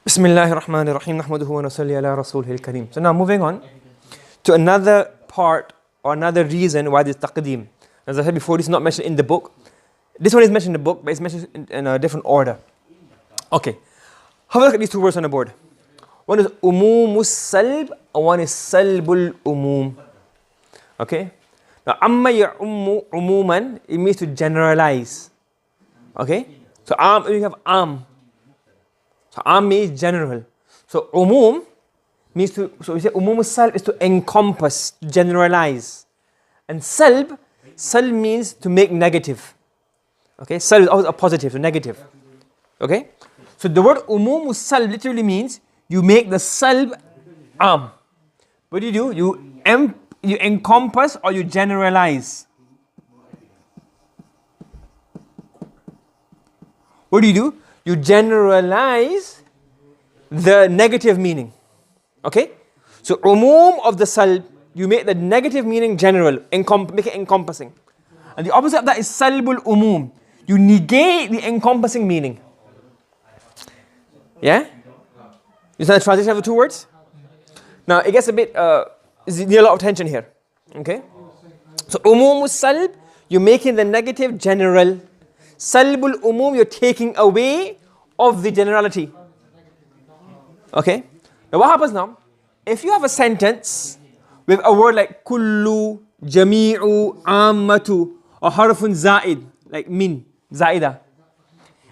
Bismillahir Rahmanir Rahim. Nahmaduhu wa nusalli ala rasulihil kareem. So now moving on to another part or another reason why this taqdeem. As I said before, this is not mentioned in the book. This one is mentioned in the book, but it's mentioned in a different order. Okay. Have a look at these two words on the board. One is umumus salb and one is salbul umum. Okay. Now amma ya'ummu umuman, it means to generalize. Okay. So you have So am means general. So umum means to, so we say umum salb is to encompass, generalize. And salb means to make negative. Okay, salb is always a positive, a negative. Okay? So the word umum salb literally means you make the salb am. What do? You encompass or you generalize. What do? You generalize the negative meaning. Okay? So umum of the salb, you make the negative meaning general, make it encompassing. And the opposite of that is salbul umum. You negate the encompassing meaning. Yeah? You see the translation of the two words? Now it gets a bit, there's a lot of tension here. Okay? So umumus salb, you're making the negative general. Salbul umum, you're taking away of the generality. Okay? Now what happens now? If you have a sentence with a word like kullu, jami'u, ammatu, or harfun za'id, like min, za'ida.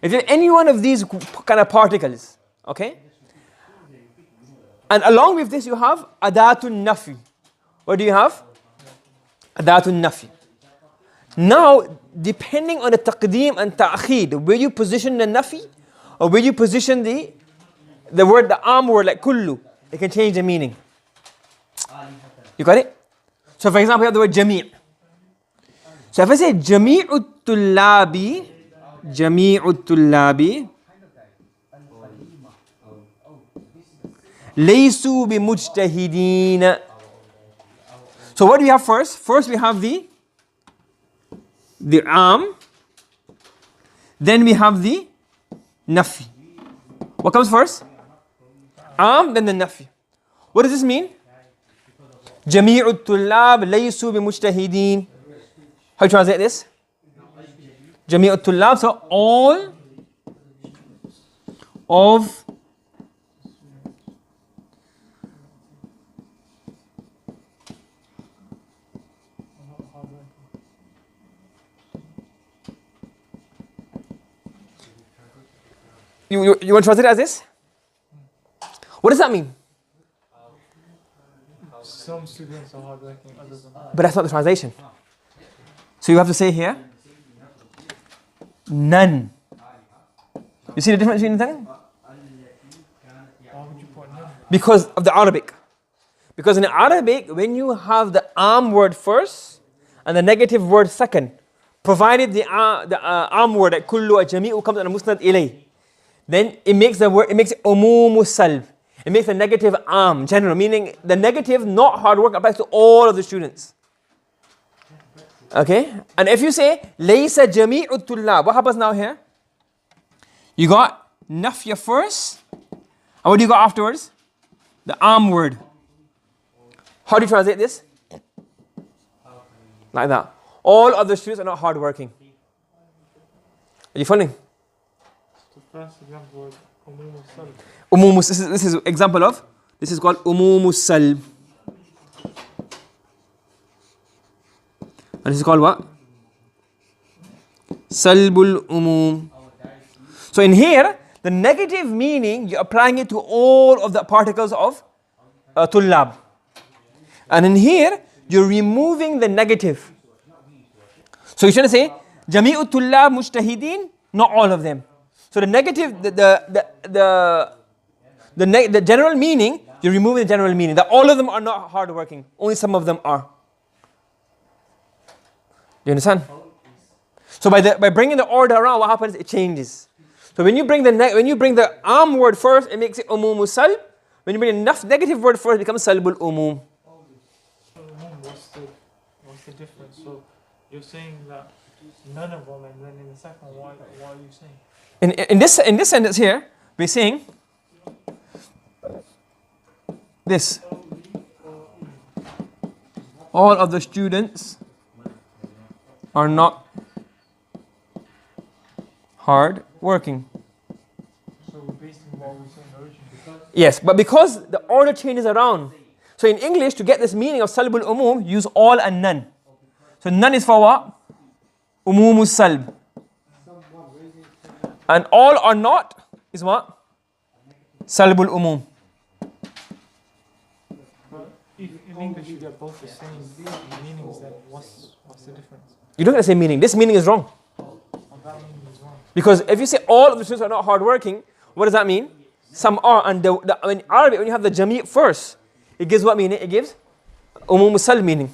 If you have any one of these kind of particles, okay? And along with this you have adatun nafi. What do you have? Adatun nafi. Now, depending on the taqdeem and ta'khid, where you position the nafi, or where you position the word, the am word like kullu, it can change the meaning. You got it? So for example, you have the word jami'. So if I say jami'ut tullabi, laysu bi mujtahideen. So what do we have first? First we have the am, then we have the nafi. What comes first? Am, then the nafi. What does this mean? Jami'ut tullab laysu bi mujtahideen. How do you translate this? Jami'ut tullab, so all of You want to translate it as this? What does that mean? Some students are hardworking, others are not. But that's not the translation. So you have to say here, none. You see the difference between the thing? Why would you put none? Because of the Arabic. Because in Arabic, when you have the am word first and the negative word second, provided the am word like kullu or jami'u comes in the musnad Ilيه, then it makes the word, it makes it umumus salb. It makes the negative am, general, meaning the negative, not hard work, applies to all of the students. Okay? And if you say, laysa jami'ut tullab, what happens now here? You got nafya first, and what do you got afterwards? The am word. How do you translate this? Like that. All of the students are not hard working. Are you following? The first example was umum salb. Umumus, this is example of, this is called umumus salb. And this is called what? Salbul umum. So in here, the negative meaning, you're applying it to all of the particles of tullab. And in here, you're removing the negative. So you shouldn't say, jami'ut tullab mujtahideen, not all of them. So the negative, the general meaning, you're removing the general meaning. That all of them are not hardworking. Only some of them are. You understand? So by bringing the order around, what happens? It changes. So when you bring the am word first, it makes it umumus salb. When you bring the negative word first, it becomes salbul umum. What's the difference? So you're saying that none of them, and then in the second one, what are you saying? In this sentence here, we're saying this. All of the students are not hard working. So we're based on what we say in origin. Yes, but because the order changes around. So in English, to get this meaning of salb al-umum, use all and none. So none is for what? Umum salb. And all or not is what? Salb al-umum. But if in English you get both the same meanings, then what's the difference? You don't get the same meaning. This meaning is wrong. Oh, that meaning is wrong. Because if you say all of the students are not hardworking, what does that mean? Some are. And in Arabic, when you have the jami' first, it gives what meaning? It gives umum salb meaning.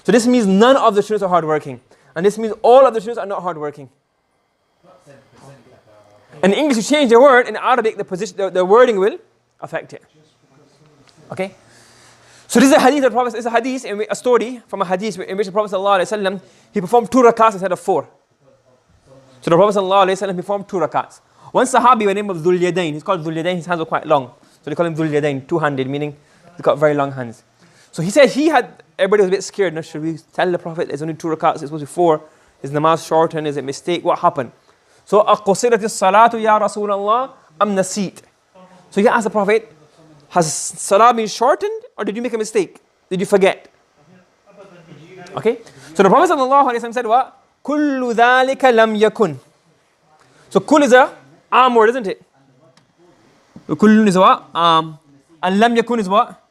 So this means none of the students are hardworking. And this means all of the students are not hardworking. In English, you change the word. In Arabic, the wording will affect it. Okay? So this is a hadith of the Prophet. It's a hadith, a story from a hadith in which the Prophet ﷺ, he performed 2 rakats instead of 4. So the Prophet ﷺ performed 2 rakats. One Sahabi by the name of Dhul Yadayn, he's called Dhul Yadayn, his hands were quite long. So they call him Dhul Yadayn, 2-handed, meaning he's got very long hands. So he said everybody was a bit scared. Now, should we tell the Prophet there's only 2 rakats, it's supposed to be 4? Is namaz shortened? Is it a mistake? What happened? So, أَقُصِرَتِ الصَّلَاةُ يَا رَسُولَ اللَّهِ أَمْ نَسِيت. So he asked the Prophet, has salah been shortened or did you make a mistake? Did you forget? Okay? So the Prophet ﷺ said what? كُلُّ ذَلِكَ لَمْ يَكُنْ. So kul is a arm word, isn't it? Kullun is what? And lam yakun is what?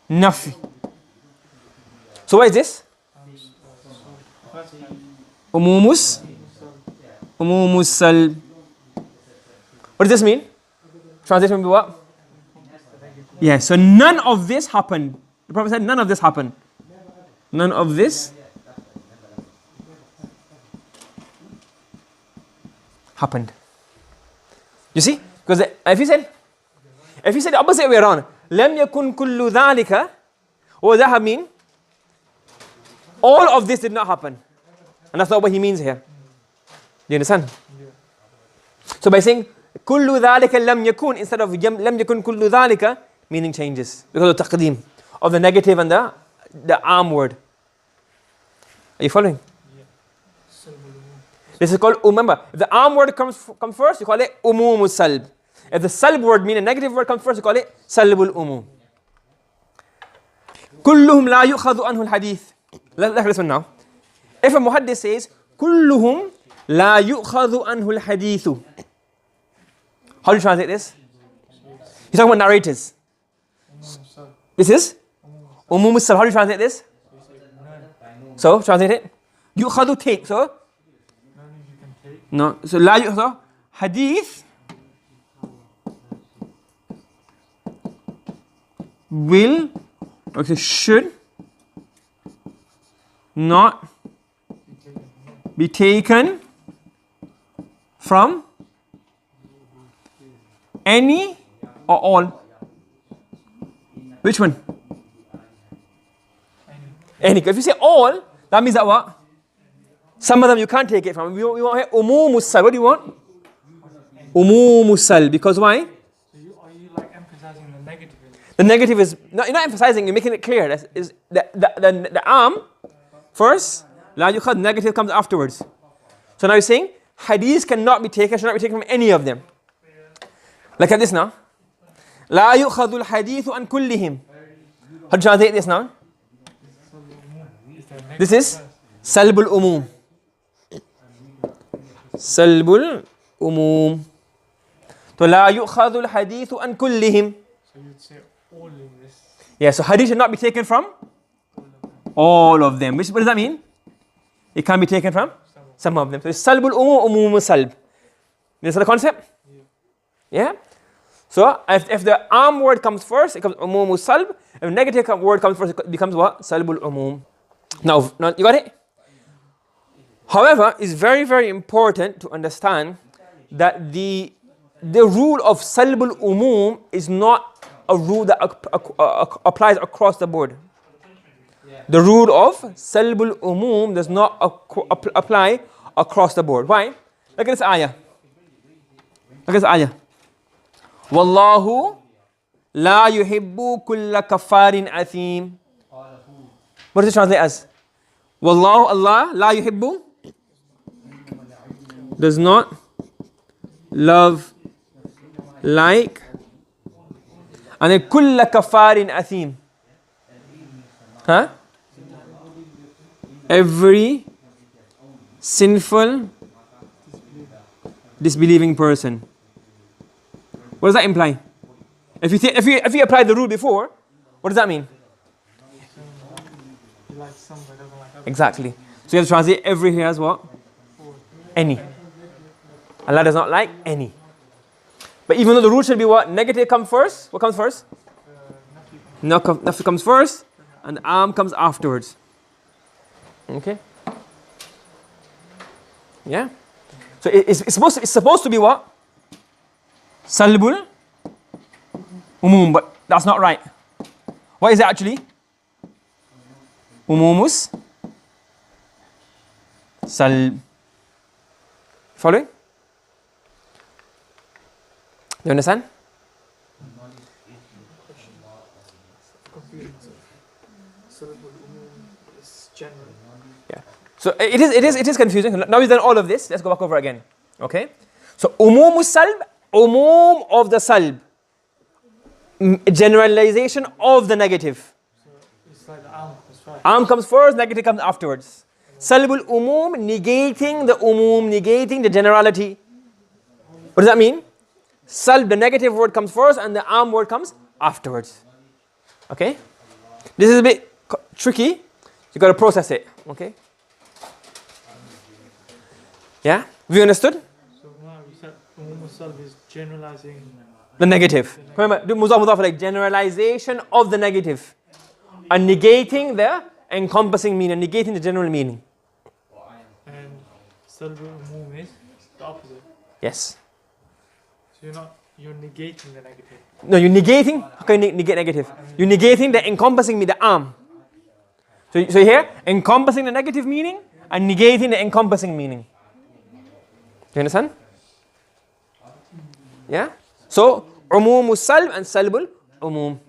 Nafi. So what is this? Umumus salb. What does this mean? Translation will be what? Yeah, so none of this happened. The Prophet said none of this happened. None of this happened. You see? Because if you said the opposite way around, lam yakun kullu dhalika, what does that mean? All of this did not happen. And that's not what he means here. Do you understand? Yeah. So by saying kullu dhalika lam yakun instead of lam yakun kullu dhalika, meaning changes because of taqdeem of the negative and the arm word. Are you following? Yeah. This is called, remember, if the arm word comes first, you call it umum salb. If the salb word, meaning a negative word, comes first, you call it salbul umum. كلهم لا يؤخذ عنه الحديث. Let's listen now. If a muhaddith says كلهم لا يؤخذ عنه الحديث, how do you translate this? He's talking about narrators. This is umum salb. How do you translate this? So translate it. يؤخذ take. So no. So لا يؤخذ hadith will, okay, should not be taken from any or all. Which one? Any. If you say all, that means that what? Some of them you can't take it from. We want here umum salb. What do you want? Umum salb. Because why? So are you like emphasizing the negative? The negative is not, you're not emphasizing. You're making it clear. That is the arm first. La yukhad, negative comes afterwards. So now you're saying hadith cannot be taken. Should not be taken from any of them. Look at this now. La yukhadul hadithu an kullihim. How do you translate this now? This is salbul umum. Salbul umum. So la yukhadul hadithu an kullihim. So you'd say all in this. Yeah, so hadith should not be taken from all of them. What does that mean? It can be taken from some of them. So it's salbul umum, umum salb. You understand the concept? Yeah? So if the arm word comes first, it comes umum salb. If the negative word comes first, it becomes what? Salbul umum. Now, you got it? However, it's very, very important to understand that the rule of salbul umum is not a rule that applies across the board. The rule of salbul umum does not apply across the board. Why? Look at this ayah. Look at this ayah. Wallahu لا يحب كل كفار أثيم. What does it translate as? Wallahu, Allah, لا يحب, does not love, like, and then كل كفار أثيم. Huh? Every sinful, disbelieving person. What does that imply? If you apply the rule before, what does that mean? He likes some but doesn't like others. Exactly. So you have to translate every here as what? Any. Allah does not like any. But even though the rule should be what? Negative comes first. What comes first? Nafi comes first, and am comes afterwards. Okay. Yeah. So it's supposed to be what? Salbul umum, but that's not right. What is it actually? Umumus salb. Following? You understand? General. Yeah. So it is confusing. Now we've done all of this. Let's go back over again. Okay. So umum salb, umum of the salb, generalization of the negative. So it's like the arm comes first. Am comes first, negative comes afterwards. Salbul umum, negating the umum, negating the generality. What does that mean? Salb, the negative word comes first, and the am word comes afterwards. Okay. This is a bit tricky. You got to process it. Okay. Yeah. Have you understood? So now we said umum salb is generalizing. The negative. Remember, do mudaf mudaf like generalization of the negative, and negating the encompassing meaning, negating the general meaning. And salb umum is the opposite. Yes. So you're negating the negative. No, you're negating. How can you negate negative? You're negating the encompassing meaning, the am. So here, encompassing the negative meaning and negating the encompassing meaning. You understand? Yeah? So, umum salb and salbul umum.